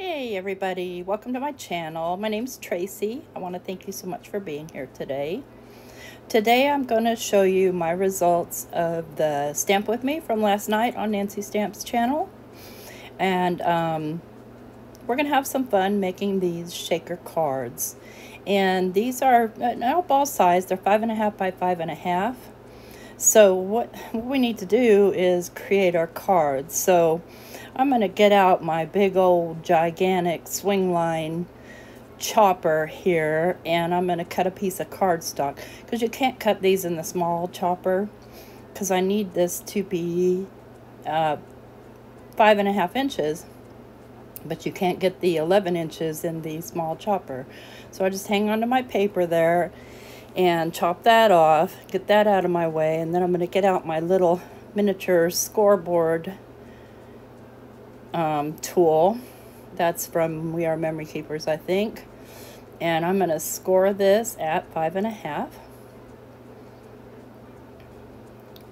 Hey everybody, welcome to my channel. My name's Tracy. I want to thank you so much for being here today. Today I'm going to show you my results of the Stamp With Me from last night on Nancy Stamp's channel. And we're going to have some fun making these shaker cards. And these are not ball size, they're 5.5 by 5.5. So what we need to do is create our cards. So I'm going to get out my big old gigantic swing line chopper here, and I'm going to cut a piece of cardstock, because you can't cut these in the small chopper, because I need this to be 5.5 inches, but you can't get the 11 inches in the small chopper. So I just hang onto my paper there and chop that off, get that out of my way, and then I'm going to get out my little miniature scoreboard tool. That's from We Are Memory Keepers, I think. And I'm going to score this at 5.5.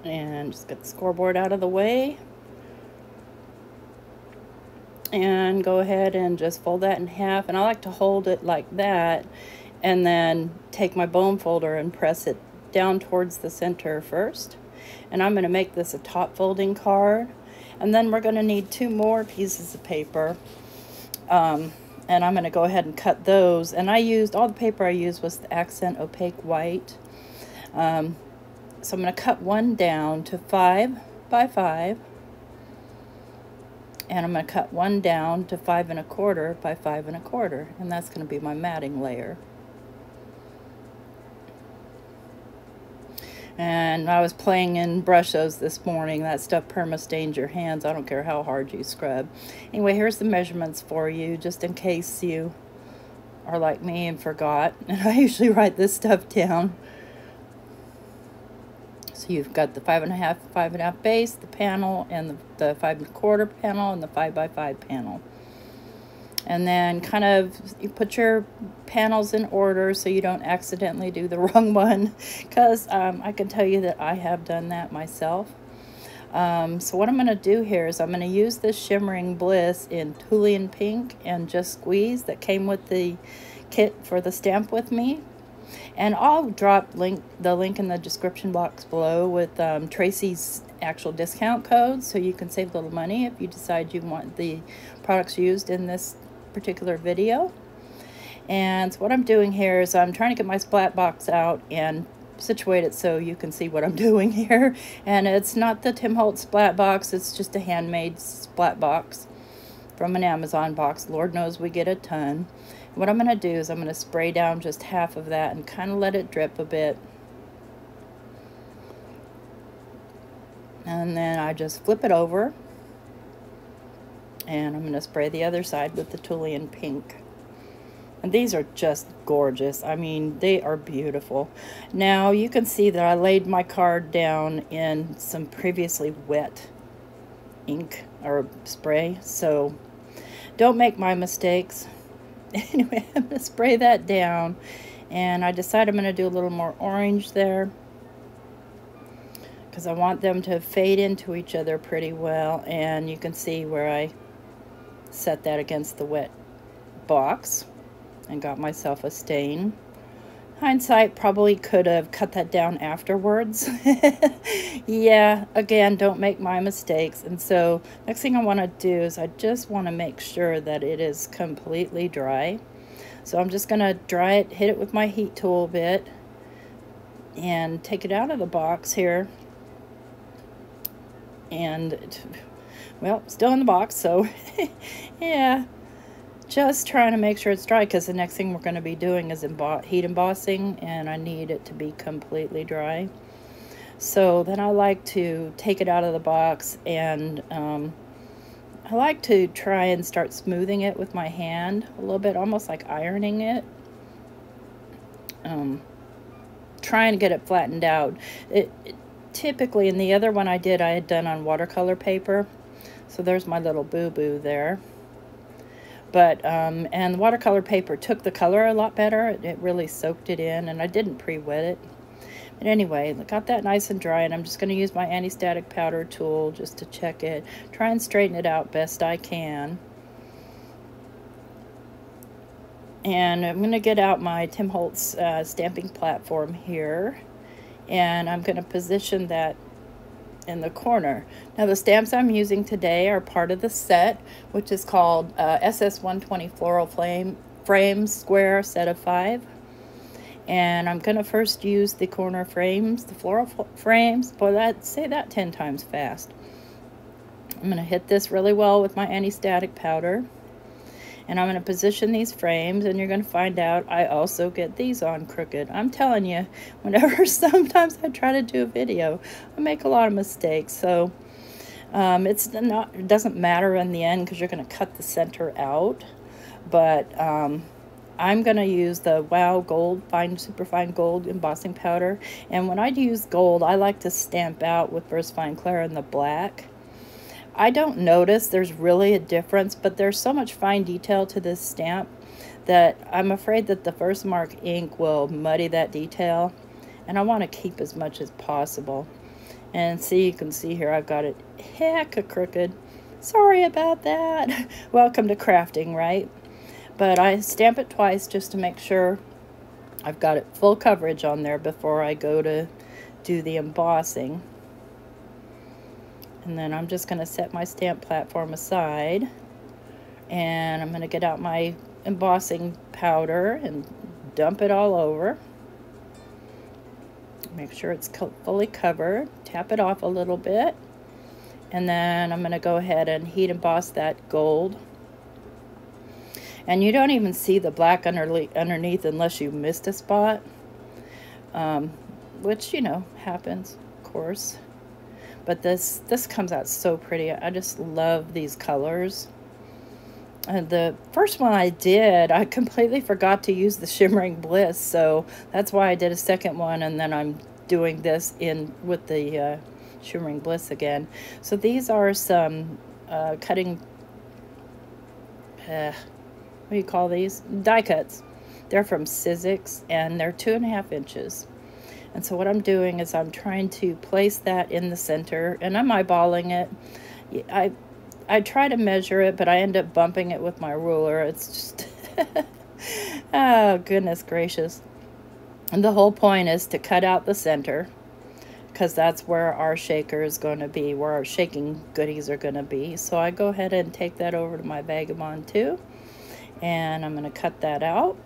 And just get the scoreboard out of the way. And go ahead and just fold that in half. And I like to hold it like that, and then take my bone folder and press it down towards the center first. And I'm going to make this a top folding card. And then we're going to need 2 more pieces of paper. And I'm going to go ahead and cut those. And all the paper I used was the Accent Opaque White. So I'm going to cut one down to 5 by 5. And I'm going to cut one down to 5.25 by 5.25. And that's going to be my matting layer. And I was playing in Brush-Os this morning. That stuff perma-stains your hands. I don't care how hard you scrub. Anyway, here's the measurements for you, just in case you are like me and forgot. And I usually write this stuff down. So you've got the 5.5 base, the panel, and the 5.25 panel, and the 5 by 5 panel. And then kind of you put your panels in order so you don't accidentally do the wrong one, because I can tell you that I have done that myself. So what I'm going to do here is I'm going to use this Shimmering Bliss in Thulian Pink and Just Squeeze that came with the kit for the Stamp With Me. And I'll drop the link in the description box below with Tracy's actual discount code, so you can save a little money if you decide you want the products used in this particular video. And so what I'm doing here is I'm trying to get my splat box out and situate it so you can see what I'm doing here. And it's not the Tim Holtz splat box, it's just a handmade splat box from an Amazon box. Lord knows we get a ton. What I'm going to do is I'm going to spray down just half of that and kind of let it drip a bit. And then I just flip it over. And I'm going to spray the other side with the Thulian Pink. And these are just gorgeous. I mean, they are beautiful. Now, you can see that I laid my card down in some previously wet ink or spray. So, don't make my mistakes. Anyway, I'm going to spray that down. And I decided I'm going to do a little more orange there, because I want them to fade into each other pretty well. And you can see where I set that against the wet box and got myself a stain. Hindsight, probably could have cut that down afterwards. Yeah, again, don't make my mistakes. And so next thing I want to do is I just want to make sure that it is completely dry. So I'm just going to dry it, hit it with my heat tool a bit, and take it out of the box here. And well, still in the box, so yeah, just trying to make sure it's dry, because the next thing we're going to be doing is heat embossing, and I need it to be completely dry. So then I like to take it out of the box, and I like to try and start smoothing it with my hand a little bit, almost like ironing it. Trying to get it flattened out. Typically, in the other one I had done on watercolor paper. So there's my little boo-boo there. But, and the watercolor paper took the color a lot better. It really soaked it in, and I didn't pre-wet it. But anyway, got that nice and dry, and I'm just going to use my anti-static powder tool just to check it. Try and straighten it out best I can. And I'm going to get out my Tim Holtz stamping platform here, and I'm going to position that in the corner. Now the stamps I'm using today are part of the set, which is called SS120 Floral Frames Square set of 5. And I'm going to first use the corner frames, the floral frames. Boy, say that 10 times fast. I'm going to hit this really well with my anti-static powder. And I'm going to position these frames, and you're going to find out I also get these on crooked. I'm telling you, whenever sometimes I try to do a video, I make a lot of mistakes. So it doesn't matter in the end because you're going to cut the center out. But I'm going to use the Wow Gold, Superfine Gold embossing powder. And when I use gold, I like to stamp out with VersaFine Clara in the black. I don't notice there's really a difference, but there's so much fine detail to this stamp that I'm afraid that the Versamark ink will muddy that detail, and I want to keep as much as possible. And see, you can see here I've got it hecka crooked. Sorry about that. Welcome to crafting, right? But I stamp it twice just to make sure I've got it full coverage on there before I go to do the embossing. And then I'm just going to set my stamp platform aside, and I'm going to get out my embossing powder and dump it all over. Make sure it's fully covered. Tap it off a little bit, and then I'm going to go ahead and heat emboss that gold. And you don't even see the black underneath unless you missed a spot, which, you know, happens, of course. But this comes out so pretty. I just love these colors. And the first one I did, I completely forgot to use the Shimmering Bliss, so that's why I did a second one, and then I'm doing this in with the Shimmering Bliss again. So these are some cutting, what do you call these? Die cuts. They're from Sizzix, and they're 2.5 inches. And so what I'm doing is I'm trying to place that in the center, and I'm eyeballing it. I try to measure it, but I end up bumping it with my ruler. It's just, oh, goodness gracious. And the whole point is to cut out the center, because that's where our shaker is going to be, where our shaking goodies are going to be. So I go ahead and take that over to my Vagabond too, and I'm going to cut that out.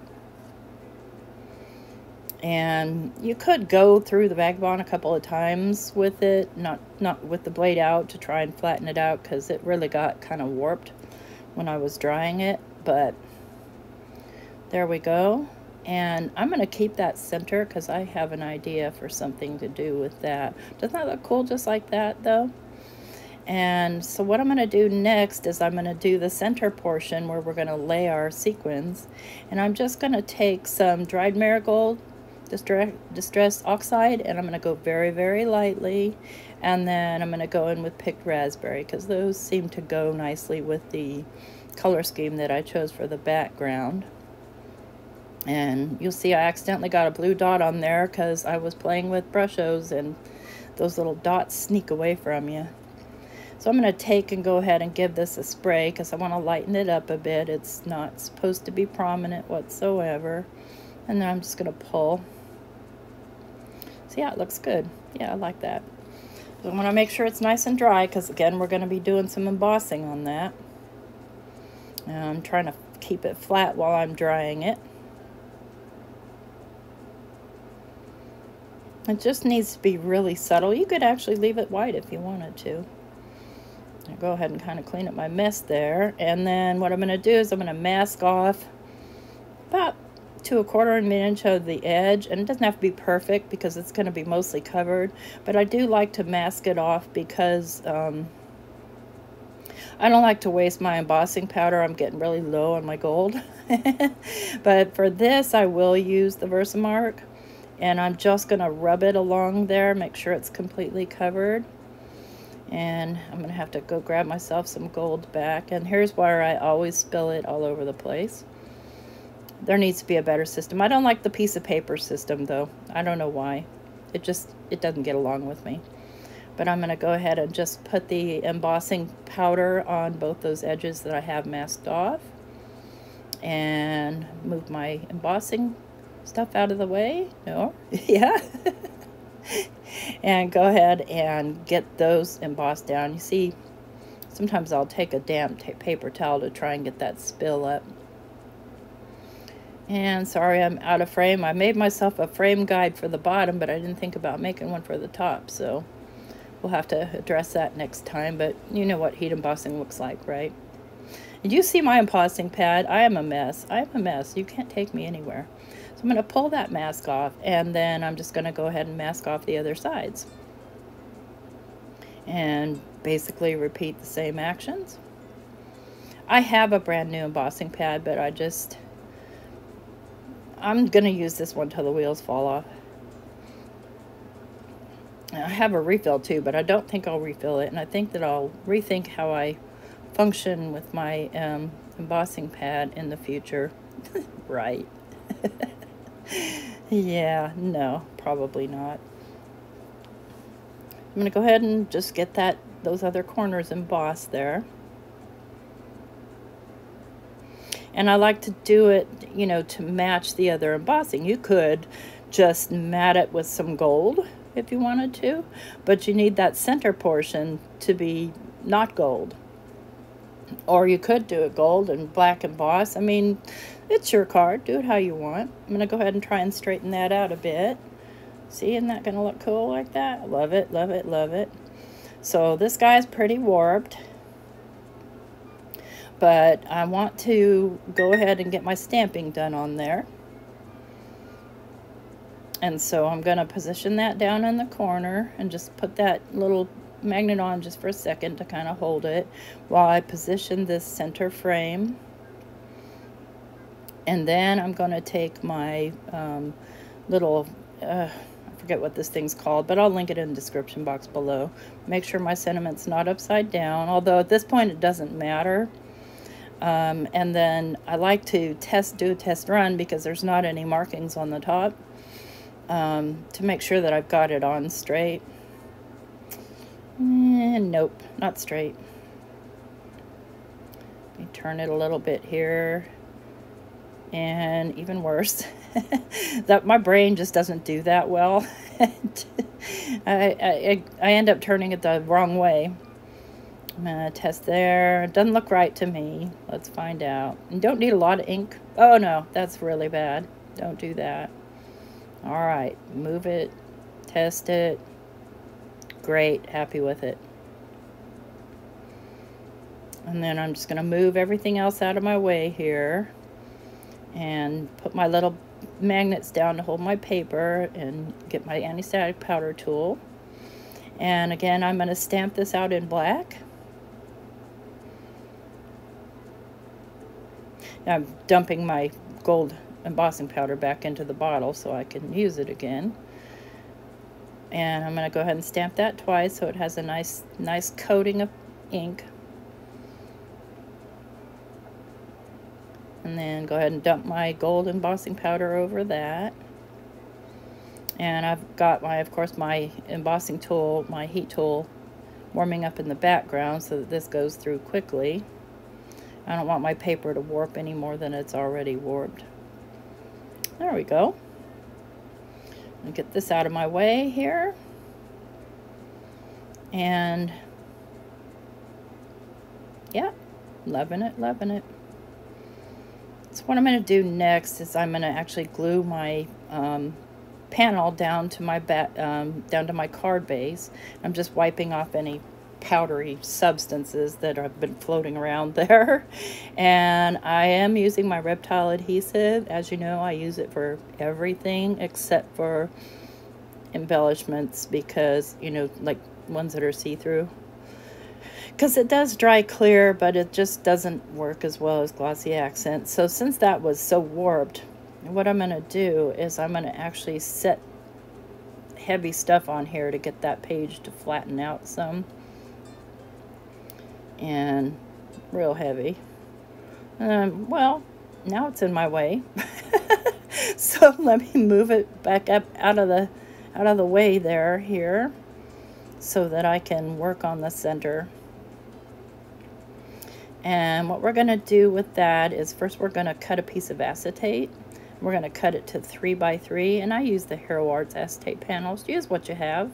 And you could go through the Vagabond a couple of times with it, not with the blade out, to try and flatten it out, because it really got kind of warped when I was drying it. But there we go. And I'm going to keep that center because I have an idea for something to do with that. Doesn't that look cool just like that though? And so what I'm going to do next is I'm going to do the center portion where we're going to lay our sequins. And I'm just going to take some dried marigold distressed oxide, and I'm going to go very, very lightly, and then I'm going to go in with picked raspberry because those seem to go nicely with the color scheme that I chose for the background. And you'll see I accidentally got a blue dot on there because I was playing with brushos, and those little dots sneak away from you. So I'm going to take and go ahead and give this a spray because I want to lighten it up a bit. It's not supposed to be prominent whatsoever. And then I'm just going to pull. So yeah, it looks good. Yeah, I like that. So I want to make sure it's nice and dry because, again, we're going to be doing some embossing on that. And I'm trying to keep it flat while I'm drying it. It just needs to be really subtle. You could actually leave it white if you wanted to. I'll go ahead and kind of clean up my mess there. And then what I'm going to do is I'm going to mask off about to 1/4 inch of the edge, and it doesn't have to be perfect because it's going to be mostly covered, but I do like to mask it off because I don't like to waste my embossing powder. I'm getting really low on my gold. But for this I will use the Versamark, and I'm just going to rub it along there, make sure it's completely covered. And I'm going to have to go grab myself some gold back, and here's where I always spill it all over the place. There needs to be a better system. I don't like the piece of paper system though. I don't know why. It doesn't get along with me. But I'm going to go ahead and just put the embossing powder on both those edges that I have masked off. and move my embossing stuff out of the way. No, yeah. And go ahead and get those embossed down. You see, sometimes I'll take a damp paper towel to try and get that spill up. And sorry, I'm out of frame. I made myself a frame guide for the bottom, but I didn't think about making one for the top, so we'll have to address that next time. But you know what heat embossing looks like, right? Did you see my embossing pad? I am a mess. I am a mess. You can't take me anywhere. So I'm going to pull that mask off, and then I'm just going to go ahead and mask off the other sides. And basically repeat the same actions. I have a brand new embossing pad, but I'm going to use this one till the wheels fall off. I have a refill too, but I don't think I'll refill it, and I think that I'll rethink how I function with my embossing pad in the future. Right. Yeah, no, probably not. I'm going to go ahead and just get those other corners embossed there. And I like to do it, you know, to match the other embossing. You could just mat it with some gold if you wanted to, but you need that center portion to be not gold. Or you could do it gold and black emboss. I mean, it's your card. Do it how you want. I'm going to go ahead and try and straighten that out a bit. See, isn't that going to look cool like that? Love it, love it, love it. So this guy's pretty warped, but I want to go ahead and get my stamping done on there. And so I'm going to position that down in the corner and just put that little magnet on just for a second to kind of hold it while I position this center frame. And then I'm going to take my little, I forget what this thing's called, but I'll link it in the description box below. Make sure my sentiment's not upside down, although at this point it doesn't matter. And then I like to do a test run because there's not any markings on the top, to make sure that I've got it on straight. Nope, not straight. Let me turn it a little bit here, and even worse, that my brain just doesn't do that well. I end up turning it the wrong way. I'm gonna test there. It doesn't look right to me. Let's find out. You don't need a lot of ink. Oh no, that's really bad. Don't do that. All right, move it, test it. Great, happy with it. And then I'm just gonna move everything else out of my way here and put my little magnets down to hold my paper and get my anti-static powder tool. And again, I'm gonna stamp this out in black. I'm dumping my gold embossing powder back into the bottle so I can use it again. And I'm going to go ahead and stamp that twice so it has a nice coating of ink. And then go ahead and dump my gold embossing powder over that. And I've got of course, my embossing tool, my heat tool, warming up in the background so that this goes through quickly. I don't want my paper to warp any more than it's already warped. There we go. I'll get this out of my way here. And yeah, loving it, loving it. So what I'm going to do next is I'm going to actually glue my panel down to my card base. I'm just wiping off any powdery substances that have been floating around there. And I am using my Reptile Adhesive. As you know, I use it for everything except for embellishments, because, you know, like ones that are see-through. Because it does dry clear, but it just doesn't work as well as glossy accents. So since that was so warped, what I'm going to do is I'm going to actually set heavy stuff on here to get that page to flatten out some. And real heavy. Well, now it's in my way. So let me move it back up out of the way here so that I can work on the center. And what we're going to do with that is first we're going to cut a piece of acetate. We're going to cut it to 3 by 3, and I use the Hero Arts acetate panels. Use what you have,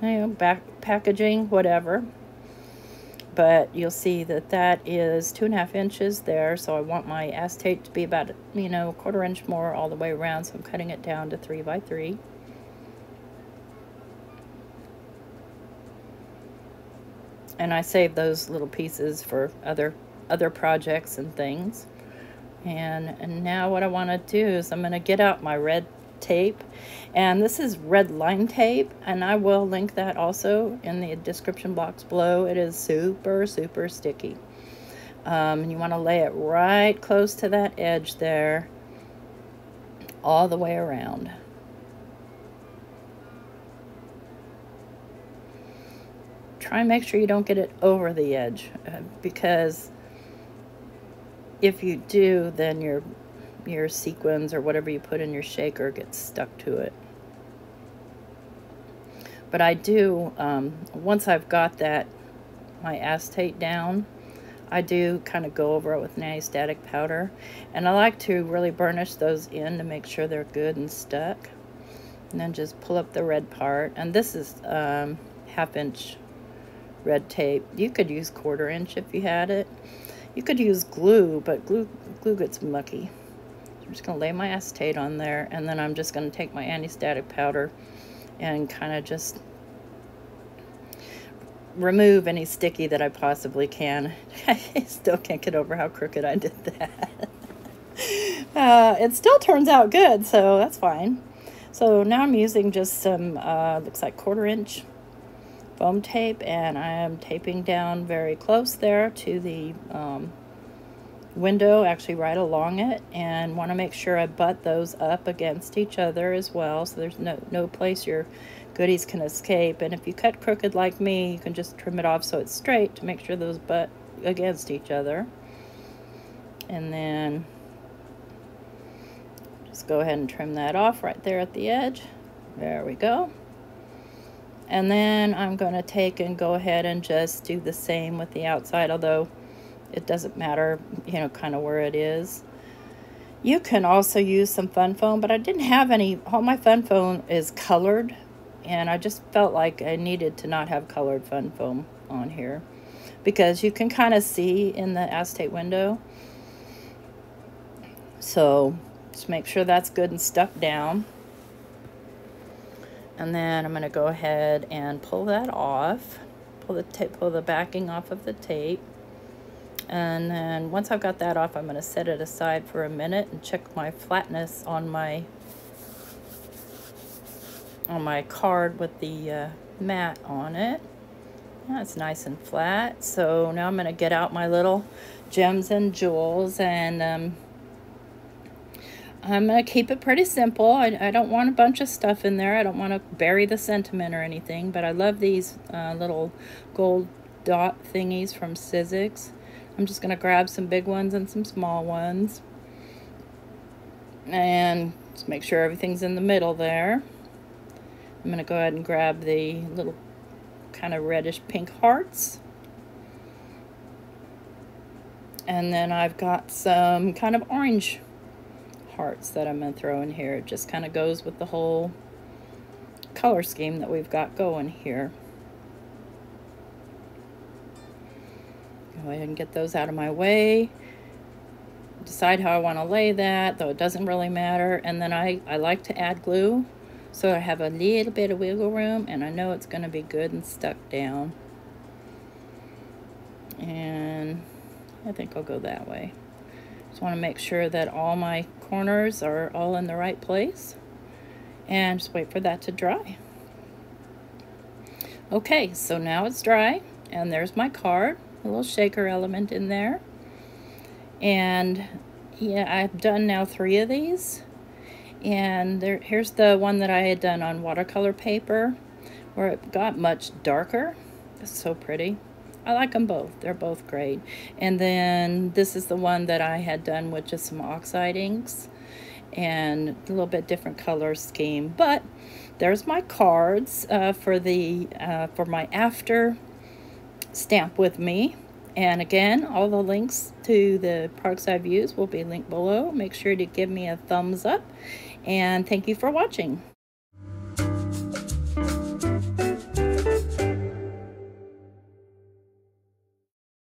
you know, back packaging, whatever. But you'll see that that is 2.5 inches there, so I want my acetate to be about, you know, 1/4 inch more all the way around, so I'm cutting it down to 3 by 3. And I save those little pieces for other projects and things. And now what I want to do is I'm going to get out my red tape, and this is red line tape, and I will link that also in the description box below. It is super sticky. And you want to lay it right close to that edge there, all the way around. Try and make sure you don't get it over the edge, because if you do, then your sequins or whatever you put in your shaker gets stuck to it. But I do, once I've got my acetate down, I do kind of go over it with an anti-static powder, and I like to really burnish those in to make sure they're good and stuck. And then just pull up the red part, and this is 1/2 inch red tape. You could use 1/4 inch if you had it. You could use glue, but glue gets mucky. So I'm just going to lay my acetate on there, and then I'm just going to take my anti-static powder and kind of just remove any sticky that I possibly can. I still can't get over how crooked I did that. It still turns out good, so that's fine. So now I'm using just some, looks like 1/4 inch foam tape, and I am taping down very close there to the window, actually right along it, and want to make sure I butt those up against each other as well, so there's no place your goodies can escape. And if you cut crooked like me, you can just trim it off so it's straight to make sure those butt against each other. And then just go ahead and trim that off right there at the edge. There we go. And then I'm going to take and go ahead and just do the same with the outside, although it doesn't matter, you know, kind of where it is. You can also use some fun foam, but I didn't have any. All my fun foam is colored, and I just felt like I needed to not have colored fun foam on here, because you can kind of see in the acetate window. So just make sure that's good and stuck down. And then I'm going to go ahead and pull that off, pull the backing off of the tape. And then once I've got that off, I'm going to set it aside for a minute and check my flatness on my card with the mat on it. Yeah, it's nice and flat. So now I'm going to get out my little gems and jewels, and I'm going to keep it pretty simple. I don't want a bunch of stuff in there. I don't want to bury the sentiment or anything, but I love these little gold dot thingies from Sizzix. I'm just going to grab some big ones and some small ones, and just make sure everything's in the middle there. I'm going to go ahead and grab the little kind of reddish pink hearts. And then I've got some kind of orange hearts that I'm going to throw in here. It just kind of goes with the whole color scheme that we've got going here. Go ahead and get those out of my way. Decide how I want to lay that, though it doesn't really matter. And then I like to add glue, so I have a little bit of wiggle room, and I know it's going to be good and stuck down. And I think I'll go that way. Just want to make sure that all my corners are all in the right place, and just wait for that to dry. Okay, so now it's dry, and there's my card, a little shaker element in there. And yeah, I've done now 3 of these, and here's the one that I had done on watercolor paper where it got much darker. It's so pretty. I like them both. They're both great. And then this is the one that I had done with just some oxide inks and a little bit different color scheme. But there's my cards for my after stamp with me. And again, all the links to the products I've used will be linked below. Make sure to give me a thumbs up, and thank you for watching.